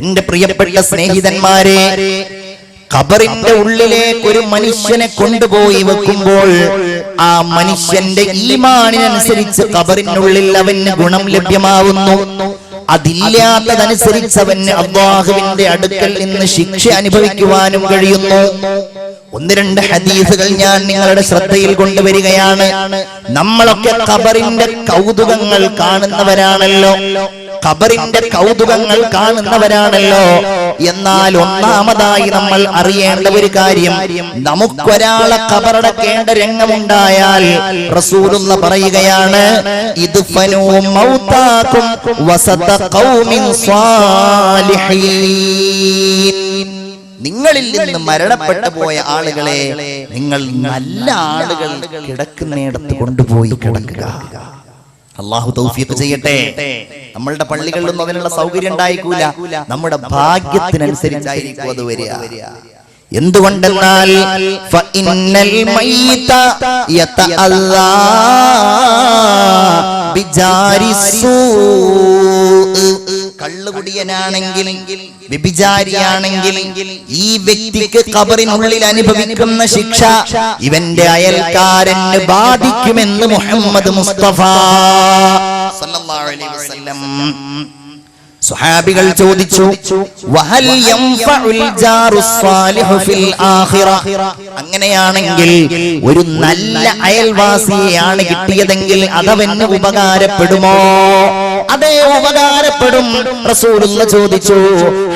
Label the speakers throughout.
Speaker 1: എന്റെ പ്രിയപ്പെട്ട സ്നേഹിതന്മാരെ, ഖബറിന്റെ ഉള്ളിലേക്ക് ഒരു മനുഷ്യനെ കൊണ്ടുപോയി വെക്കുമ്പോൾ ആ മനുഷ്യന്റെ ഈമാനിനനുസരിച്ച് ഖബറിനുള്ളിൽ അവന് ഗുണം ലഭ്യമാവുന്നു. അതില്ലാത്തതനുസരിച്ച് അവന് അല്ലാഹുവിന്റെ അടുക്കൽ നിന്ന് ശിക്ഷ അനുഭവിക്കുവാനും കഴിയുന്നു. ഒന്ന് രണ്ട് ഹദീസുകൾ ഞാൻ നിങ്ങളുടെ ശ്രദ്ധയിൽ കൊണ്ടുവരികയാണ്. നമ്മളൊക്കെ ഖബറിന്റെ കൗതുകങ്ങൾ കാണുന്നവരാണല്ലോ, ഖബറിന്റെ കൗതുകങ്ങൾ കാണുന്നവരാണല്ലോ. എന്നാൽ ഒന്നാമതായി നമ്മൾ അറിയേണ്ട ഒരു കാര്യം, നമുക്കൊരാളെ ഖബറടക്കേണ്ട രംഗമുണ്ടായാൽ റസൂലുള്ള പറയുകയാണ്, ഇദ്ഫനൂ മൗതാകും വസത ഖൗമിൻ സ്വാലിഹീൻ. നിങ്ങളിൽ നിന്ന് മരണപ്പെട്ടു പോയ ആളുകളെ നിങ്ങൾ നല്ല ആളുകൾ കിടക്കുന്നിടത്ത് കൊണ്ടുപോയി കിടക്കുക. അല്ലാഹു തൗഫീഖ് ചെയ്യട്ടെ. നമ്മളുടെ പള്ളികളിലൊന്നും അതിനുള്ള സൗകര്യം ഉണ്ടായിക്കൂല, നമ്മുടെ ഭാഗ്യത്തിനനുസരിച്ചായിരിക്കും അത് വരിക. എന്തുകൊണ്ടെന്നാൽ ഫഇന്നൽ മയ്യിത യതഅല്ലാ ബിജാരിസൂ. കള്ളുകുടിയനാണെങ്കിൽ, വ്യഭിചാരിയാണെങ്കിൽ ഈ വ്യക്തിക്ക് ഖബറിനുള്ളിൽ അനുഭവിക്കുന്ന ശിക്ഷ ഇവന്റെ അയൽക്കാരന് ബാധിക്കുമെന്ന് മുഹമ്മദ് മുസ്തഫ സല്ലല്ലാഹു അലൈഹി വസല്ലം. സ്വഹാബികൾ ചോദിച്ചു, വഹൽ യൻഫഉൽ ജാറുസ് സാലിഹു ഫിൽ ആഖിറ. അങ്ങനെയാണെങ്കിൽ ഒരു നല്ല അയൽവാസിയെയാണ് കിട്ടിയതെങ്കിൽ അതവന് ഉപകാരപ്പെടുമോ? അതേ, ഉപകാരപ്പെടും. റസൂലുള്ള ചോദിച്ചു,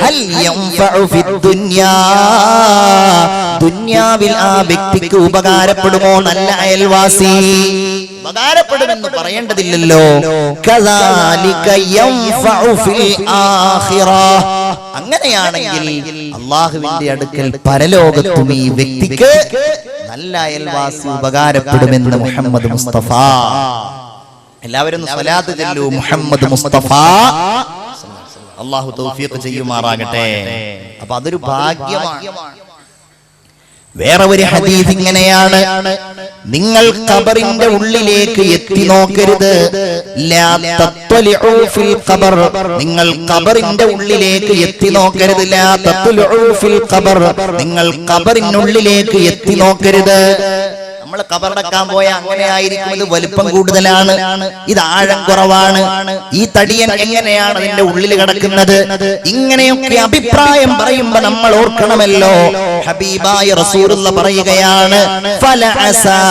Speaker 1: ഹൽ യൻഫഉ ഫിദ് ദുനിയാ. ദുനിയാവിൽ ആ വ്യക്തിക്ക് ഉപകാരപ്പെടുമോ നല്ല അയൽവാസി? ഉപകാരപ്പെടുമെന്ന് പറയേണ്ടതില്ലല്ലോ. കദാലിക യൻഫഉ ഫിൽ ആഖിറ. അങ്ങനെയാണെങ്കിൽ അല്ലാഹുവിന്റെ അടുക്കൽ പരലോകത്തും ഈ വ്യക്തിക്ക് നല്ല അയൽവാസി ഉപകാരപ്പെടുമെന്ന് മുഹമ്മദ് മുസ്തഫ. എല്ലാവരും സ്വലാത്ത് ചൊല്ലൂ, മുഹമ്മദ് മുസ്തഫ. അല്ലാഹു തൗഫീഖ് ചെയ്യുമാറാകട്ടെ. അപ്പൊ അതൊരു ഭാഗ്യമാണ്. വേറെ ഒരു ഹദീസ് ഇങ്ങനെയാണ്, നിങ്ങൾ ഖബറിന്റെ ഉള്ളിലേക്ക് എത്തി നോക്കരുത്. ലാ തത്വലിഉ ഫിൽ ഖബർ. നിങ്ങൾ ഖബറിന്റെ ഉള്ളിലേക്ക് എത്തി നോക്കരുത്. ലാ തത്വലിഉ ഫിൽ ഖബർ. നിങ്ങൾ ഖബറിനുള്ളിലേക്ക് എത്തി നോക്കരുത്. നമ്മൾ ഖബറടക്കാൻ പോയ അങ്ങനെ ആയിരിക്കും, ഇത് വലിപ്പം കൂടുതലാണ്, ഇത് ആഴം കുറവാണ്, ഈ തടിയൻ എങ്ങനെയാണ് അതിന്റെ ഉള്ളിൽ കിടക്കുന്നത്, ഇങ്ങനെയൊക്കെ അഭിപ്രായം പറയുമ്പോ നമ്മൾ ഓർക്കണമല്ലോ, ഹബീബായ റസൂലുള്ള പറയുകയാണ്, ഫലഅസാ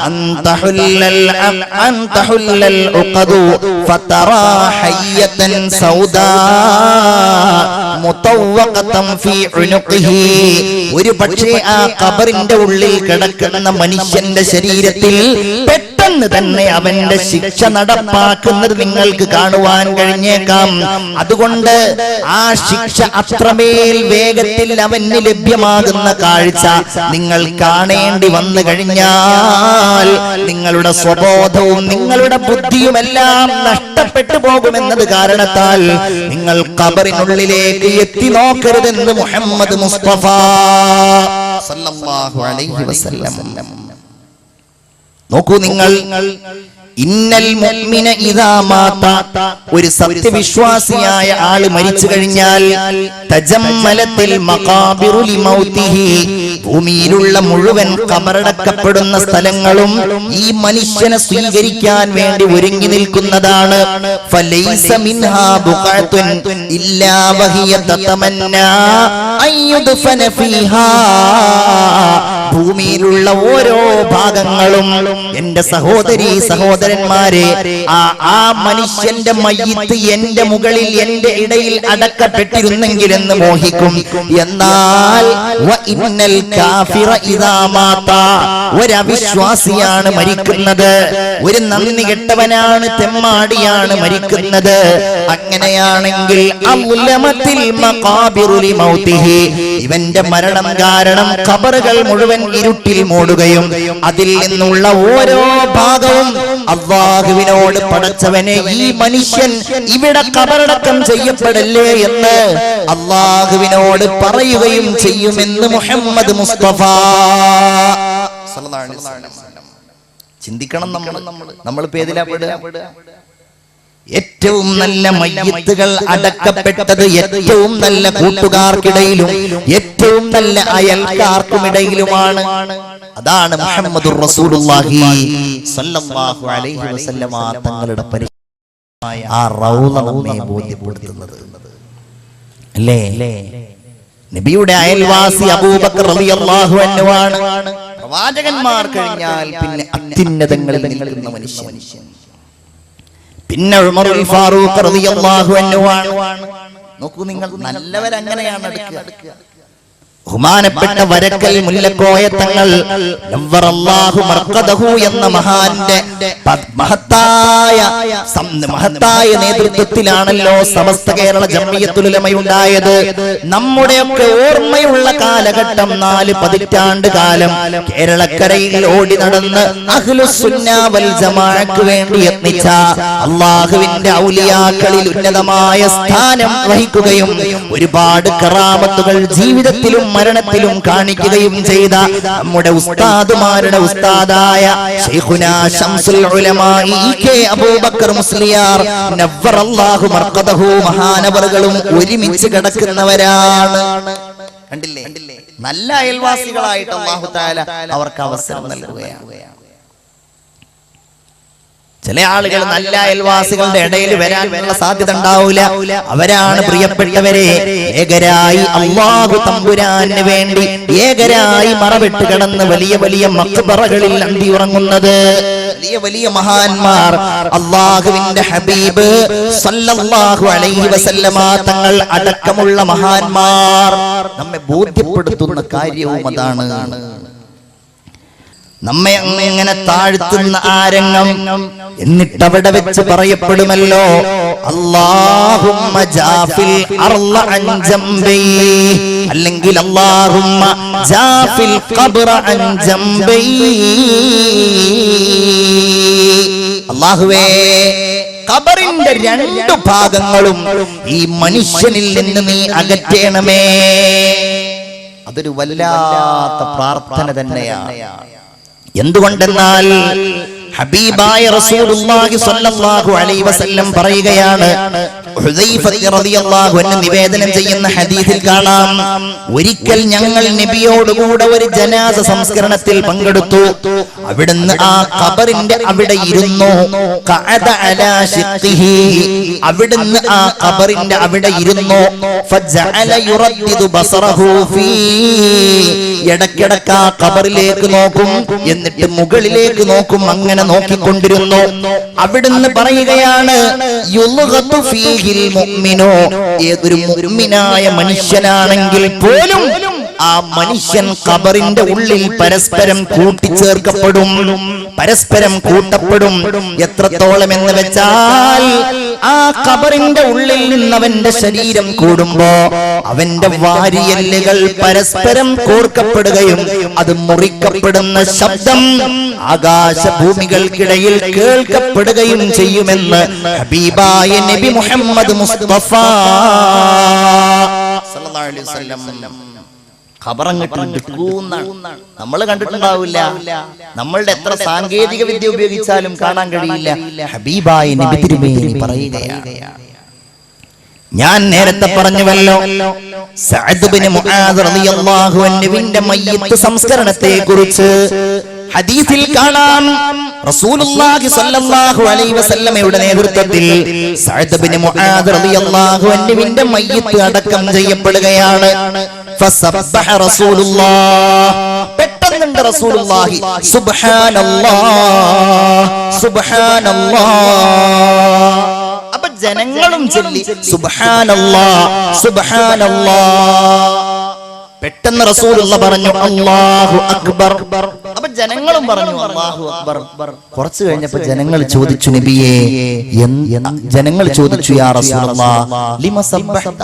Speaker 1: അൻ തഹുല്ലൽ ഉഖദു ഫതറാ ഹയ്യതൻ സൗദാ മുതവഖതൻ ഫീ ഉനുഖിഹി. ഒരു പക്ഷേ ആ ഖബറിന്റെ ഉള്ളിൽ കിടക്കുന്ന മനുഷ്യന്റെ ശരീരത്തിൽ പെട്ടെന്ന് തന്നെ അവന്റെ ശിക്ഷ നടപ്പാക്കുന്നത് നിങ്ങൾക്ക് കാണുവാൻ കഴിഞ്ഞേക്കാം. അതുകൊണ്ട് ആ ശിക്ഷ അത്രമേൽ വേഗത്തിൽ അവന് ലഭ്യമാകുന്ന കാഴ്ച നിങ്ങൾ കാണേണ്ടി വന്നു കഴിഞ്ഞാൽ നിങ്ങളുടെ സ്വബോധവും നിങ്ങളുടെ ബുദ്ധിയുമെല്ലാം നഷ്ടപ്പെട്ടു പോകുമെന്നത് കാരണത്താൽ നിങ്ങൾ ഖബറിനുള്ളിലേക്ക് എത്തി നോക്കരുതെന്ന് മുഹമ്മദ് മുസ്തഫ സല്ലല്ലാഹു അലൈഹി വസല്ലം. നോക്കൂ നിങ്ങൾ, ഇന്നൽ മുഅ്മിന ഇദാ മാത. ഒരു സത്യവിശ്വാസിയായ ആള് മരിച്ചു കഴിഞ്ഞാൽ തജമ്മലത്തിൽ മഖാബിറു ലിമൗതിഹി. ഭൂമിയിലുള്ള മുഴുവൻ ഖബറടക്കപ്പെടുന്ന സ്ഥലങ്ങളും ഈ മനുഷ്യനെ സ്വീകരിക്കാൻ വേണ്ടി ഒരുങ്ങി നിൽക്കുന്നതാണ്. ഫലൈസ മിൻഹാ ബുഖഅത്തുൻ ഇല്ലാ വഹിയ തതമന്നാ അയ്യുദ്ഫന ഫീഹാ. ഭൂമിയിലുള്ള ഓരോ ഭാഗങ്ങളും എന്റെ സഹോദരീ സഹോദരന്മാരെ, ആ മനുഷ്യന്റെ മയ്യിത്ത് എന്റെ മുകളിൽ എന്റെ ഇടയിൽ അടക്കപ്പെട്ടിരുന്നെങ്കിൽ എന്ന് മോഹിക്കും. എന്നാൽ വഇന്നൽ കാഫിറ ഇദാ മാത. ഒരവിശ്വാസിയാണ് മരിക്കുന്നത്, ഒരു നന്ദി കെട്ടവനാണ്, തെമ്മാടിയാണ് മരിക്കുന്നത്. അങ്ങനെയാണെങ്കിൽ അമുലമത്തിൽ മഖാബിറു ലിമൗതിഹി. ഇവന്റെ മരണം കാരണം ഖബറുകൾ മുഴുവൻ ഇരുട്ടിൽ മൂടുകയും അതിൽ നിന്നുള്ള ഓരോ ഭാഗവും അല്ലാഹുവിനോട്, പടച്ചവനെ ഈ മനുഷ്യൻ ഇവിടെ ഖബറടക്കം ചെയ്യപ്പെടല്ലേ എന്ന് അല്ലാഹുവിനോട് പറയുകയും ചെയ്യുമെന്ന് മുഹമ്മദ് മുസ്തഫ സല്ലല്ലാഹു അലൈഹി വസല്ലം. ചിന്തിക്കണം, നമ്മൾ പേതിലാ പെടുക. ഏറ്റവും നല്ല മയ്യിത്തുകൾ അടക്കപ്പെട്ടത് ഏറ്റവും നല്ല കൂട്ടുകാർക്കിടയിലും ഏറ്റവും നല്ല അയൽക്കാർക്കുമിടയിലുമാണ്. അതാണ് മുഹമ്മദുർ റസൂലുള്ളാഹി സ്വല്ലല്ലാഹു അലൈഹി വസല്ലമ തങ്ങളുടെ പരിശുദ്ധമായ ആ റൗള നമ്മെ ബോധ്യപ്പെടുത്തുന്നത് അല്ലേ? നബിയുടെ അയൽവാസി അബൂബക്കർ റളിയല്ലാഹു അൻഹു ആണ്. പ്രവാചകന്മാർ കഴിഞ്ഞാൽ പിന്നെ അത്യുന്നതങ്ങളിൽ നിൽക്കുന്ന മനുഷ്യൻ. പിന്നെ ഉമറുൽ ഫാറൂഖ് റളിയല്ലാഹു അൻഹു ആണ്. നോക്കൂ നിങ്ങൾ, നല്ലവരങ്ങനെയാണ് അടുക്കുക. ബഹുമാനപ്പെട്ട വരക്കൽ മുല്ലക്കോയ തങ്ങൾ നവ്വറല്ലാഹു മർഖദഹു എന്ന മഹാന്റെ മഹത്തായ നേതൃത്വത്തിലാണല്ലോ സമസ്ത കേരള ജംഇയ്യത്തുൽ ഉലമ ഉണ്ടായത്. നമ്മുടെയൊക്കെ ഓർമ്മയുള്ള കാലഘട്ടം 4 പതിറ്റാണ്ട് കാലം കേരളക്കരയിൽ ഓടി നടന്ന് അഹ്ലുസുന്ന വൽ ജമാഅക്ക് വേണ്ടി യത്നിച്ച അല്ലാഹുവിന്റെ ഔലിയാക്കളിൽ ഉന്നതമായ സ്ഥാനം വഹിക്കുകയും ഒരുപാട് കറാമത്തുകൾ ജീവിതത്തിലും മരണത്തിലും കാണിക്കുകയും ചെയ്ത നമ്മുടെ ഉസ്താദുമാരുടെ ഉസ്താദായ ശൈഖുനാ ശംസുൽ ഉലമാ ഇ.കെ. അബൂബക്കർ മുസ്ലിയാർ നവ്വറല്ലാഹു മർഖദഹു മഹാനവറുകളും ഒരുമിച്ച് കിടക്കുന്നവരാണ്. കണ്ടില്ലേ? നല്ല അയൽവാസികളായിട്ട് അല്ലാഹു തആല അവർക്ക് അവസരം നൽകുകയാണ്. ചില ആളുകൾ നല്ല അയൽവാസികളുടെ ഇടയിൽ വരാനുള്ള സാധ്യത ഉണ്ടാവില്ല. അവരാണ് പ്രിയപ്പെട്ടവരെ ഏകരായി അല്ലാഹു തമ്പുരാന് വേണ്ടി ഏകരായി മറവിട്ട് കിടന്ന് വലിയ വലിയ മഖ്ബറകളിൽ അന്തി ഉറങ്ങുന്നത് വലിയ വലിയ മഹാന്മാർ. അല്ലാഹുവിന്റെ ഹബീബ് സല്ലല്ലാഹു അലൈഹി വസല്ലമ തങ്ങൾ അടക്കമുള്ള മഹാന്മാർ നമ്മെ ബോധ്യപ്പെടുത്തുന്ന കാര്യവും അതാണ്. നമ്മെ അങ്ങനെ താഴ്ത്തുന്ന ആരംഗം എന്നിട്ട് അവിടെ വെച്ച് പറയപ്പെടുമല്ലോ, അല്ലാഹുമ്മ ജാഫിൽ അർള അൻ ജംബി, അല്ലെങ്കിൽ അല്ലാഹുമ്മ ജാഫിൽ ഖബ്റ അൻ ജംബി. അല്ലാഹുവേ, ഖബറിന്റെ 2 ഭാഗങ്ങളും ഈ മനുഷ്യനിൽ നിന്ന് നീ അകറ്റണമേ. അതൊരു വല്ലാത്ത പ്രാർത്ഥന തന്നെയാണ്. എന്തുകൊണ്ടെന്നാൽ ഹബീബായ റസൂലുള്ളാഹി സ്വല്ലല്ലാഹു അലൈഹി വസല്ലം പറയുകയാണ്, ഹുദൈഫ റളിയല്ലാഹു അൻഹു നിവേദനം ചെയ്യുന്ന ഹദീസിൽ കാണാം, ഒരിക്കൽ ഞങ്ങൾ നബിയോടുകൂടെ ഒരു ജനാസ സംസ്കരണത്തിൽ പങ്കെടുത്തു. അവിടുന്ന് ആ ഖബറിന്റെ അവിടെ ഇരുന്നു. ഖഅദ അലാ ശിഖ്ഖിഹി, അവിടുന്ന് ആ ഖബറിന്റെ അവിടെ ഇരുന്നു. ഫജഅല യുറദ്ദിദു ബസറഹു ഫീ, ഇടയ്ക്കിടയ്ക്ക് ആ ഖബറിലേക്ക് നോക്കും, എന്നിട്ട് മുകളിലേക്ക് നോക്കും. അങ്ങനെ നോക്കിക്കൊണ്ടിരുന്നു. അവിടുന്ന് പറയുകയാണ്, യുൽഗതു ഫീഹിൽ മുഅ്മിനു, ഏതൊരു മുഅ്മിനായ മനുഷ്യനാണെങ്കിൽ പോലും ആ മനുഷ്യൻ ഖബറിന്റെ ഉള്ളിൽ പരസ്പരം കൂട്ടിച്ചേർക്കപ്പെടും, പരസ്പരം കൂട്ടപ്പെടും. എത്രത്തോളം എന്ന് വെച്ചാൽ ആ ഖബറിന്റെ ഉള്ളിൽ നിന്നവന്റെ ശരീരം കൂടുമ്പോ അവന്റെ വാരിയെല്ലുകൾ പരസ്പരം കോർക്കപ്പെടുകയും അത് മുറിക്കപ്പെടുന്ന ശബ്ദം ആകാശഭൂമികൾക്കിടയിൽ കേൾക്കപ്പെടുകയും ചെയ്യുമെന്ന് ഹബീബായ നബി മുഹമ്മദ് മുസ്തഫ സല്ലല്ലാഹു അലൈഹി വസല്ലം നമ്മൾ കണ്ടിട്ടുണ്ടാവില്ല. നമ്മളുടെ എത്ര സാങ്കേതിക വിദ്യ ഉപയോഗിച്ചാലും കാണാൻ കഴിയില്ല. ഹബീബായ നബി തിരുമേനി പറയുകയാണ്, ഞാൻ നേരത്തെ പറഞ്ഞുവല്ലോ, സഅദ് ബിൻ മുആദ് റളിയല്ലാഹു അൻഹുവിന്റെ മയ്യിത്ത് സംസ്കരണത്തെ കുറിച്ച് ഹദീസിൽ കാണാം. റസൂലുള്ളാഹി സ്വല്ലല്ലാഹു അലൈഹി വസല്ലമയുടെ നേതൃത്വത്തിൽ സഅദ് ബിൻ മുആദ് റളിയല്ലാഹു അൻഹുവിന്റെ മയ്യിത്ത് അടക്കം ചെയ്യപ്പെടുകയാണ്. ഫസബ്ബഹ റസൂലുള്ളാഹ്, പെട്ടെന്ന് റസൂലുള്ളാഹി സുബ്ഹാനല്ലാഹ് സുബ്ഹാനല്ലാഹ്, അപ്പോൾ ജനങ്ങളും ചൊല്ലി സുബ്ഹാനല്ലാഹ് സുബ്ഹാനല്ലാഹ്. പെട്ടെന്ന് റസൂലുള്ള പറഞ്ഞു അല്ലാഹു അക്ബർ. അപ്പോൾ ജനങ്ങളും പറഞ്ഞു അല്ലാഹു അക്ബർ. കുറച്ചു കഴിഞ്ഞപ്പോൾ ജനങ്ങൾ ചോദിച്ചു, നബിയേ, ജനങ്ങൾ ചോദിച്ചു, യാ റസൂലല്ലാഹ് ലിമ സബ്ബഹത,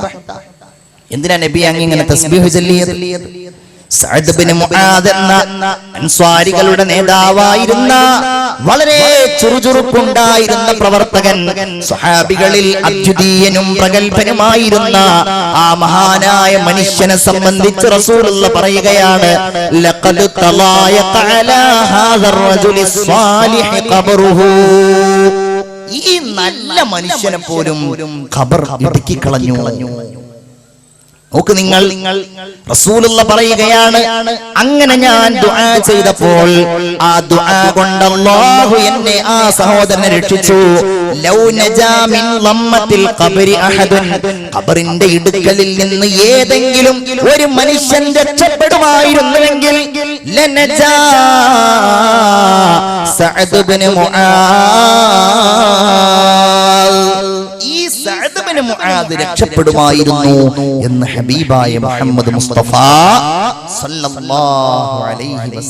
Speaker 1: എന്തിനാ നബി ഇങ്ങനെ തസ്ബീഹ് ചൊല്ലിയത്? സഅദ് ബിൻ മുആദ് എന്ന അൻസ്വാരികളുടെ നേതാവായിരുന്ന വളരെ ചുറുചുറുക്കുണ്ടായിരുന്ന പ്രവർത്തകൻ, സ്വഹാബികളിൽ അദ്വിതീയനും പ്രഗൽഭനുമായിരുന്ന ആ മഹാനായ മനുഷ്യനെ സംബന്ധിച്ച് റസൂലുള്ള പറയുകയാണ്, ലഖദ് തലായഖ അലാ ഹാദർ റജുലി സ്വാലിഹി ഖബ്റുഹു. ഈ നല്ല മനുഷ്യനെ പോലും ഖബർ ഇടുക്കി കളഞ്ഞു. നോക്ക് നിങ്ങൾ, റസൂലുള്ള പറയുകയാണ്, അങ്ങനെ ഞാൻ ദുആ ചെയ്തപ്പോൾ ആ ദുആ കൊണ്ട് അല്ലാഹു എന്നെ ആ സഹോദരനെ രക്ഷിച്ചു. ലൗ നജാ മിൻ ലമ്മത്തിൽ ഖബരി അഹദുൻ, ഖബറിന്റെ ഇടുക്കലിൽ നിന്ന് ഏതെങ്കിലും ഒരു മനുഷ്യൻ രക്ഷപ്പെടുമായിരുന്നുവെങ്കിൽ ലനജാ സഅദ് ഇബ്നു മുആദ്, ഈ സഅദ് ഇബ്നു മുആദ് രക്ഷപ്പെടുമായിരുന്നു എന്ന് ഹബീബായ മുഹമ്മദ് മുസ്തഫ സല്ലല്ലാഹു അലൈഹി വസല്ലം